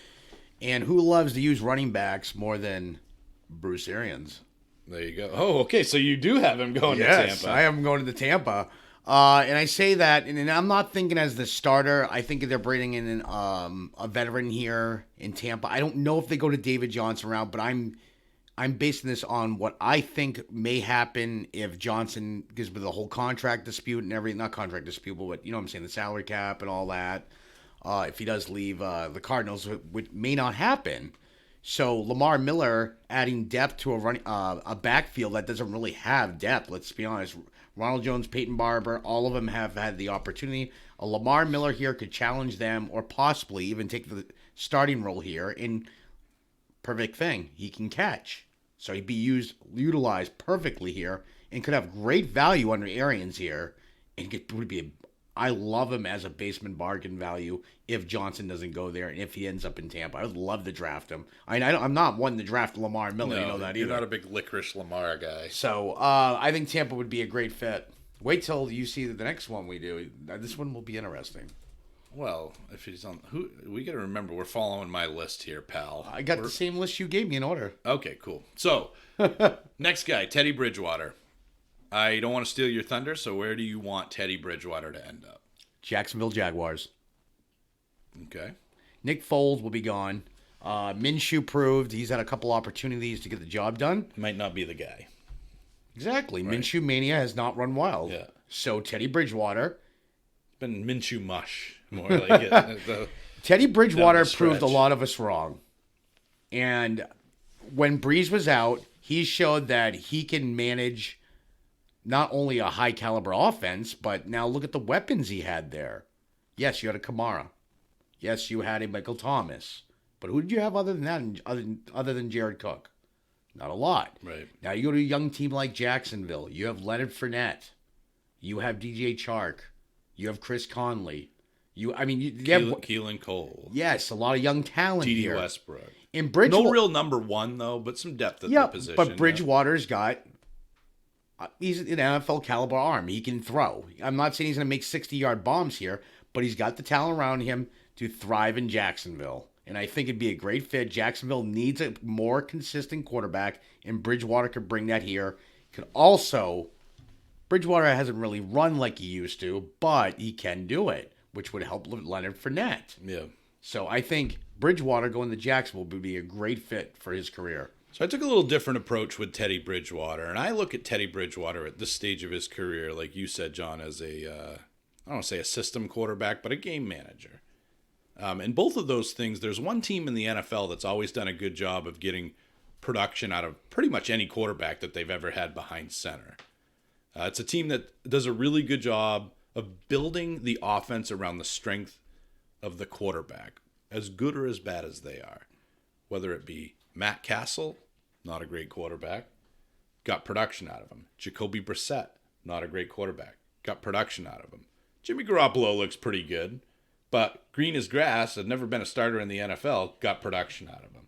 And who loves to use running backs more than Bruce Arians? There you go. Oh, okay. So you do have him going to Tampa. I have him going to the Tampa. And I say that, and I'm not thinking as the starter. I think they're bringing in a veteran here in Tampa. I don't know if they go to David Johnson route, but I'm basing this on what I think may happen if Johnson, because with the whole contract dispute and everything, not contract dispute, but what, you know what I'm saying, the salary cap and all that. If he does leave the Cardinals, which may not happen. So Lamar Miller adding depth to a backfield that doesn't really have depth. Let's be honest. Ronald Jones, Peyton Barber, all of them have had the opportunity. A Lamar Miller here could challenge them or possibly even take the starting role here. And perfect thing, he can catch. So he'd be utilized perfectly here and could have great value under Arians here. And would be I love him as a basement bargain value if Johnson doesn't go there and if he ends up in Tampa. I would love to draft him. I'm not one to draft Lamar Miller. No, you know that you're either. Not a big licorice Lamar guy. So I think Tampa would be a great fit. Wait till you see the next one we do. This one will be interesting. Well, if he's on, we got to remember we're following my list here, pal. I got the same list you gave me in order. Okay, cool. So, next guy, Teddy Bridgewater. I don't want to steal your thunder, so where do you want Teddy Bridgewater to end up? Jacksonville Jaguars. Okay. Nick Foles will be gone. Minshew proved he's had a couple opportunities to get the job done. Might not be the guy. Exactly. Right. Minshew mania has not run wild. Yeah. So Teddy Bridgewater. Been Minshew mush. More like it. Teddy Bridgewater proved a lot of us wrong. And when Breeze was out, he showed that he can manage not only a high caliber offense, but now look at the weapons he had there. Yes, you had a Kamara. Yes, you had a Michael Thomas. But who did you have other than that, other than Jared Cook? Not a lot. Right. Now you go to a young team like Jacksonville. You have Leonard Fournette. You have DJ Chark. You have Chris Conley. You have Keelan Cole. Yes, a lot of young talent T.D. here. Westbrook. In No real number one, though, but some depth at the position. But Bridgewater's got... he's an NFL caliber arm. He can throw. I'm not saying he's going to make 60-yard bombs here, but he's got the talent around him to thrive in Jacksonville. And I think it'd be a great fit. Jacksonville needs a more consistent quarterback, and Bridgewater could bring that here. Could also... Bridgewater hasn't really run like he used to, but he can do it, which would help Leonard Fournette. Yeah. So I think Bridgewater going to Jacksonville would be a great fit for his career. So I took a little different approach with Teddy Bridgewater, and I look at Teddy Bridgewater at this stage of his career, like you said, John, as I don't want to say a system quarterback, but a game manager. And both of those things, there's one team in the NFL that's always done a good job of getting production out of pretty much any quarterback that they've ever had behind center. It's a team that does a really good job of building the offense around the strength of the quarterback, as good or as bad as they are. Whether it be Matt Castle, not a great quarterback, got production out of him. Jacoby Brissett, not a great quarterback, got production out of him. Jimmy Garoppolo looks pretty good, but green as grass, had never been a starter in the NFL, got production out of him.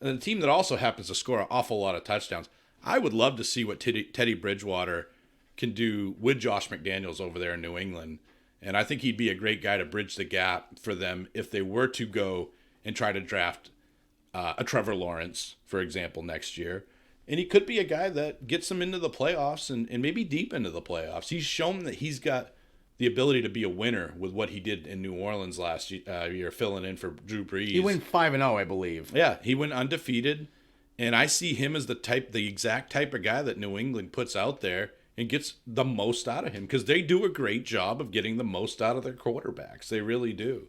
And a team that also happens to score an awful lot of touchdowns. I would love to see what Teddy Bridgewater can do with Josh McDaniels over there in New England. And I think he'd be a great guy to bridge the gap for them if they were to go and try to draft a Trevor Lawrence, for example, next year. And he could be a guy that gets them into the playoffs and maybe deep into the playoffs. He's shown that he's got the ability to be a winner with what he did in New Orleans last year, filling in for Drew Brees. He went 5-0, I believe. Yeah, he went undefeated. And I see him as the exact type of guy that New England puts out there and gets the most out of him, because they do a great job of getting the most out of their quarterbacks. They really do.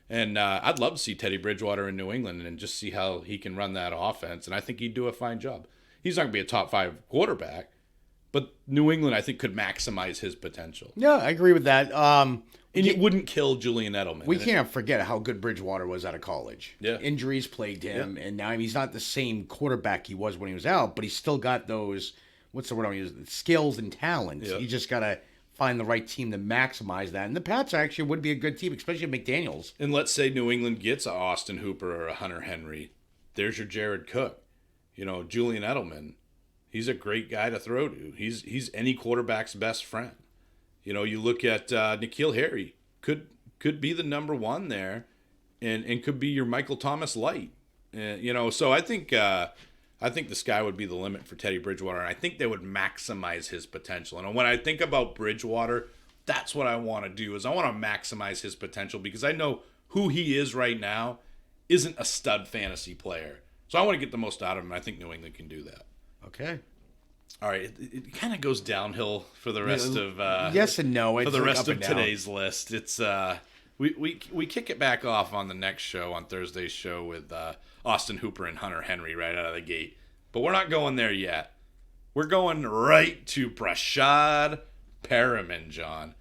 And I'd love to see Teddy Bridgewater in New England and just see how he can run that offense. And I think he'd do a fine job. He's not going to be a top 5 quarterback, but New England, I think, could maximize his potential. Yeah, I agree with that. And it wouldn't kill Julian Edelman. We can't forget how good Bridgewater was out of college. Yeah. Injuries plagued him, and now he's not the same quarterback he was when he was out, but he's still got those... what's the word I'm using? Skills and talents. Yep. You just got to find the right team to maximize that. And the Pats actually would be a good team, especially McDaniels. And let's say New England gets a Austin Hooper or a Hunter Henry. There's your Jared Cook. Julian Edelman. He's a great guy to throw to. He's any quarterback's best friend. You look at N'Keal Harry. Could be the number one there and could be your Michael Thomas light. So I think the sky would be the limit for Teddy Bridgewater, and I think they would maximize his potential. And when I think about Bridgewater, that's what I want to do, is I want to maximize his potential, because I know who he is right now isn't a stud fantasy player. So I want to get the most out of him, and I think New England can do that. Okay. All right, it kind of goes downhill for the rest of yes and no. For the rest of today's list. It's we kick it back off on the next show, on Thursday's show, with Austin Hooper and Hunter Henry right out of the gate. But we're not going there yet. We're going right to Brashad Perriman, John,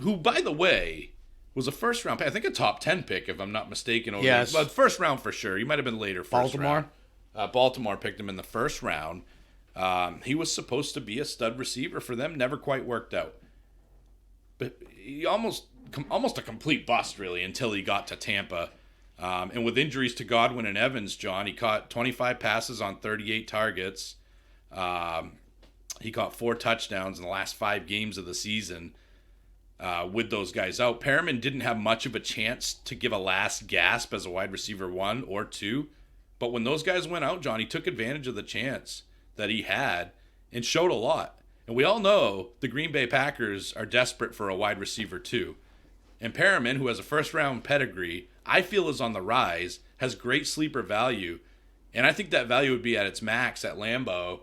who, by the way, was a first-round pick. I think a top 10 pick, if I'm not mistaken. Yes. But first round for sure. He might have been later first round. Baltimore picked him in the first round. He was supposed to be a stud receiver for them. Never quite worked out. But he almost a complete bust, really, until he got to Tampa. And with injuries to Godwin and Evans, John, he caught 25 passes on 38 targets. He caught 4 touchdowns in the last 5 games of the season with those guys out. Perriman didn't have much of a chance to give a last gasp as a wide receiver 1 or 2. But when those guys went out, John, he took advantage of the chance that he had and showed a lot. And we all know the Green Bay Packers are desperate for a wide receiver 2. And Perriman, who has a first-round pedigree, I feel is on the rise, has great sleeper value. And I think that value would be at its max at Lambeau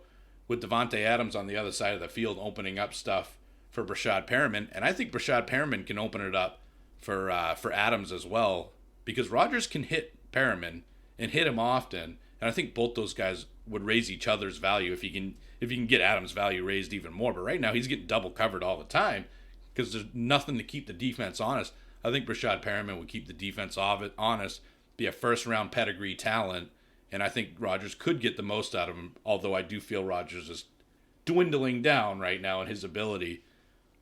with Devontae Adams on the other side of the field opening up stuff for Brashad Perriman. And I think Brashad Perriman can open it up for Adams as well, because Rodgers can hit Perriman and hit him often. And I think both those guys would raise each other's value if he can get Adams' value raised even more. But right now he's getting double covered all the time because there's nothing to keep the defense honest. I think Brashad Perriman would keep the defense honest, be a first-round pedigree talent, and I think Rodgers could get the most out of him, although I do feel Rodgers is dwindling down right now in his ability.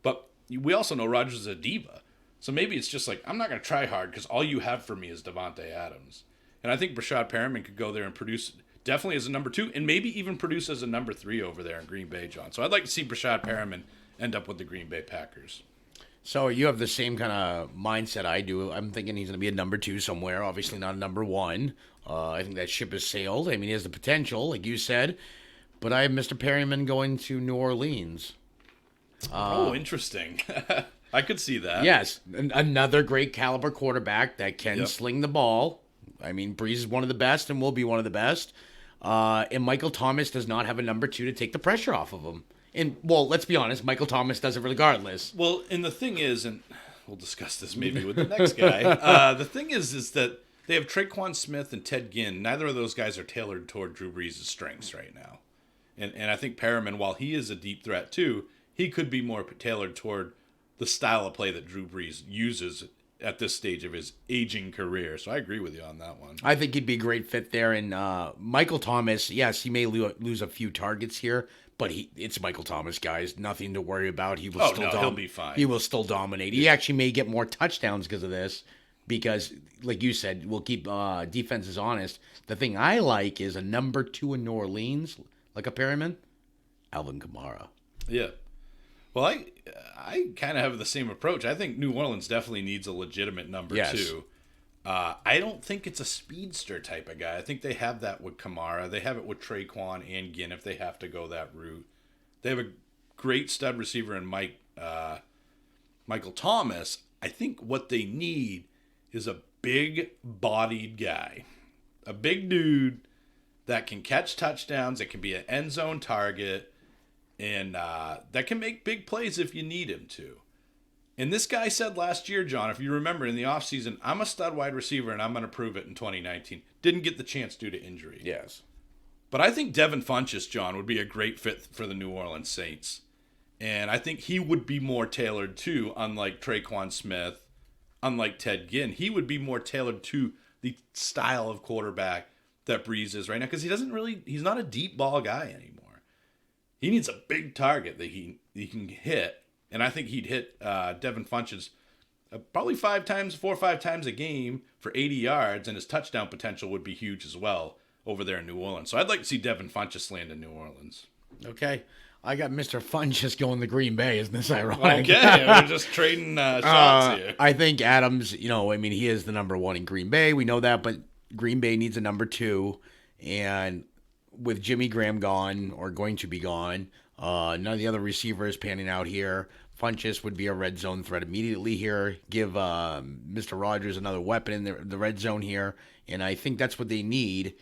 But we also know Rodgers is a diva. So maybe it's just like, I'm not going to try hard because all you have for me is Devontae Adams. And I think Brashad Perriman could go there and produce definitely as a number 2 and maybe even produce as a number 3 over there in Green Bay, John. So I'd like to see Brashad Perriman end up with the Green Bay Packers. So you have the same kind of mindset I do. I'm thinking he's going to be a number 2 somewhere, obviously not a number 1. I think that ship has sailed. I mean, he has the potential, like you said. But I have Mr. Perriman going to New Orleans. Interesting. I could see that. Yes, another great caliber quarterback that can sling the ball. I mean, Breeze is one of the best and will be one of the best. And Michael Thomas does not have a number 2 to take the pressure off of him. And, well, let's be honest, Michael Thomas does it regardless. Well, and the thing is, and we'll discuss this maybe with the next guy, the thing is that they have Traquan Smith and Ted Ginn. Neither of those guys are tailored toward Drew Brees' strengths right now. And I think Perriman, while he is a deep threat too, he could be more tailored toward the style of play that Drew Brees uses at this stage of his aging career. So I agree with you on that one. I think he'd be a great fit there. And Michael Thomas, yes, he may lose a few targets here, but it's Michael Thomas, guys. Nothing to worry about. He will he'll be fine. He will still dominate. He actually may get more touchdowns because of this, because, like you said, we'll keep defenses honest. The thing I like is a number 2 in New Orleans, like a Perriman, Alvin Kamara. Yeah. Well, I kind of have the same approach. I think New Orleans definitely needs a legitimate number 2. I don't think it's a speedster type of guy. I think they have that with Kamara. They have it with Traquan and Ginn if they have to go that route. They have a great stud receiver in Michael Thomas. I think what they need is a big-bodied guy. A big dude that can catch touchdowns, that can be an end zone target, and that can make big plays if you need him to. And this guy said last year, John, if you remember, in the offseason, I'm a stud wide receiver and I'm going to prove it in 2019. Didn't get the chance due to injury. Yes. But I think Devin Funchess, John, would be a great fit for the New Orleans Saints. And I think he would be more tailored too, unlike Traquan Smith, unlike Ted Ginn. He would be more tailored to the style of quarterback that Breeze is right now, because he's not a deep ball guy anymore. He needs a big target that he can hit. And I think he'd hit Devin Funchess probably 4 or 5 times a game for 80 yards, and his touchdown potential would be huge as well over there in New Orleans. So I'd like to see Devin Funchess land in New Orleans. Okay. I got Mr. Funchess going to Green Bay. Isn't this ironic? Okay. We're just trading shots here. I think Adams, he is the number 1 in Green Bay. We know that, but Green Bay needs a number 2. And with Jimmy Graham gone, or going to be gone, none of the other receivers panning out here. Funchess would be a red zone threat immediately here. Give Mr. Rodgers another weapon in the red zone here. And I think that's what they need.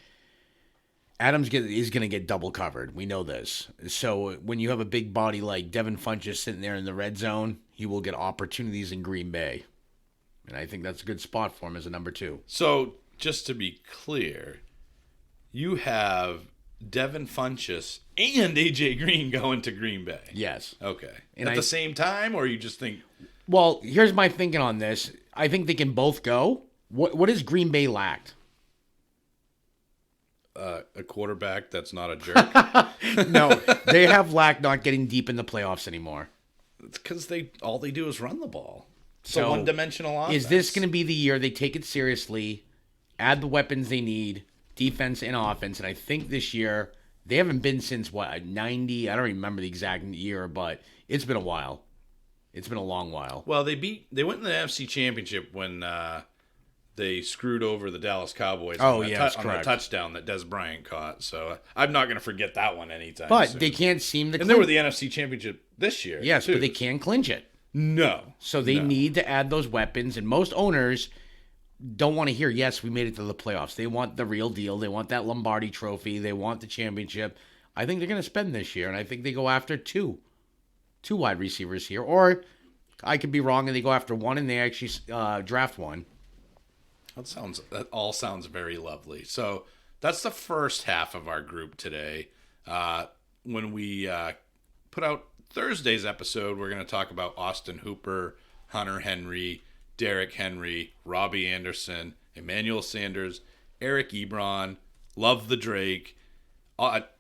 Adams is going to get double covered. We know this. So when you have a big body like Devin Funchess sitting there in the red zone, he will get opportunities in Green Bay. And I think that's a good spot for him as a number 2. So just to be clear, you have Devin Funchess and AJ Green going to Green Bay. Yes. Okay. And at the same time, or you just think? Well, here's my thinking on this. I think they can both go. What has Green Bay lacked? A quarterback that's not a jerk. No, they have lacked not getting deep in the playoffs anymore. It's because all they do is run the ball. So one-dimensional offense. Is this going to be the year they take it seriously, add the weapons they need, defense and offense? And I think this year They haven't been since, 90? I don't remember the exact year, but it's been a while. It's been a long while. Well, they went in the NFC Championship when they screwed over the Dallas Cowboys on the touchdown that Des Bryant caught. So I'm not going to forget that one anytime But soon. they can't seem to And they were the NFC Championship this year. Yes, too. but they can't clinch it. No. So they need to add those weapons, and most owners don't want to hear, yes, we made it to the playoffs. They want the real deal. They want that Lombardi trophy. They want the championship. I think they're going to spend this year, and I think they go after two wide receivers here. Or I could be wrong, and they go after one, and they actually draft one. That all sounds very lovely. So that's the first half of our group today. When we put out Thursday's episode, we're going to talk about Austin Hooper, Hunter Henry, Derrick Henry, Robbie Anderson, Emmanuel Sanders, Eric Ebron, Love the Drake,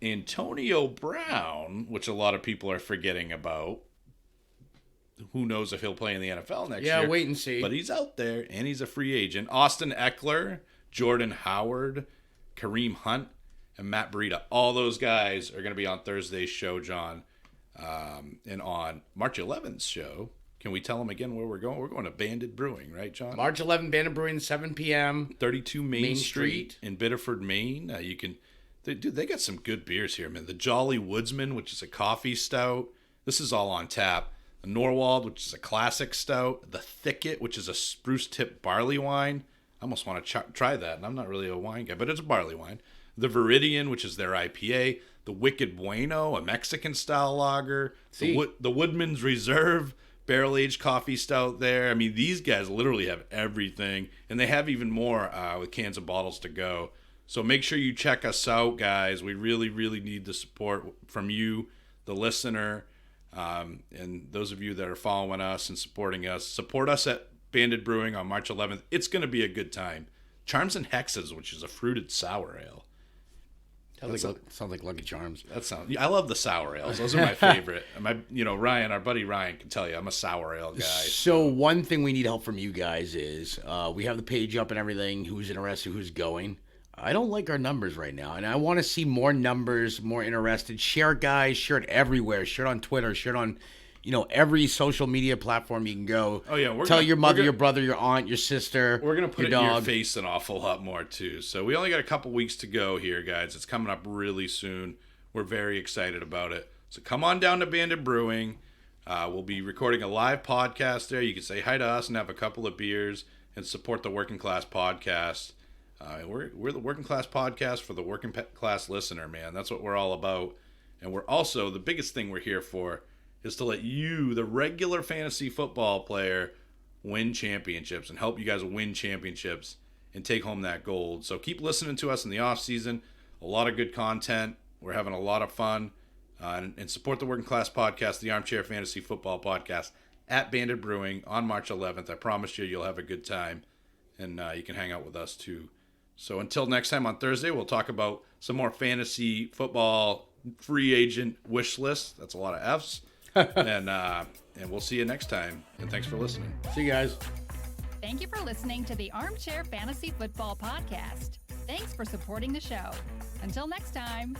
Antonio Brown, which a lot of people are forgetting about. Who knows if he'll play in the NFL next year. Yeah, wait and see. But he's out there, and he's a free agent. Austin Eckler, Jordan Howard, Kareem Hunt, and Matt Breida. All those guys are going to be on Thursday's show, John. And on March 11th's show, can we tell them again where we're going? We're going to Banded Brewing, right, John? March 11th, Banded Brewing, 7 p.m. 32 Main Street in Biddeford, Maine. They got some good beers here, man. The Jolly Woodsman, which is a coffee stout. This is all on tap. The Norwald, which is a classic stout. The Thicket, which is a spruce tip barley wine. I almost want to try that, and I'm not really a wine guy, but it's a barley wine. The Viridian, which is their IPA. The Wicked Bueno, a Mexican-style lager. The Woodman's Reserve, barrel-aged coffee stout there. I mean, these guys literally have everything, and they have even more with cans and bottles to go. So make sure you check us out, guys. We really, really need the support from you, the listener, and those of you that are following us and supporting us. Support us at Banded Brewing on March 11th. It's going to be a good time. Charms and Hexes, which is a fruited sour ale. Sounds like Lucky Charms. I love the sour ales. Those are my favorite. Ryan, our buddy Ryan, can tell you I'm a sour ale guy. So one thing we need help from you guys is we have the page up and everything. Who's interested? Who's going? I don't like our numbers right now, and I want to see more numbers, more interested. Share it, guys. Share it everywhere. Share it on Twitter. Share it on, every social media platform you can go. Oh yeah, tell your mother, your brother, your aunt, your sister. We're gonna put it dog. in your face an awful lot more too. So we only got a couple weeks to go here, guys. It's coming up really soon. We're very excited about it. So come on down to Banded Brewing. We'll be recording a live podcast there. You can say hi to us and have a couple of beers and support the Working Class Podcast. We're the Working Class Podcast for the working class listener, man. That's what we're all about. And we're also, the biggest thing we're here for is to let you, the regular fantasy football player, win championships and help you guys win championships and take home that gold. So keep listening to us in the off season. A lot of good content. We're having a lot of fun. And support the Working Class Podcast, the Armchair Fantasy Football Podcast, at Banded Brewing on March 11th. I promise you'll have a good time. And you can hang out with us too. So until next time on Thursday, we'll talk about some more fantasy football free agent wish list. That's a lot of F's. and we'll see you next time. And thanks for listening. See you guys. Thank you for listening to the Armchair Fantasy Football Podcast. Thanks for supporting the show. Until next time.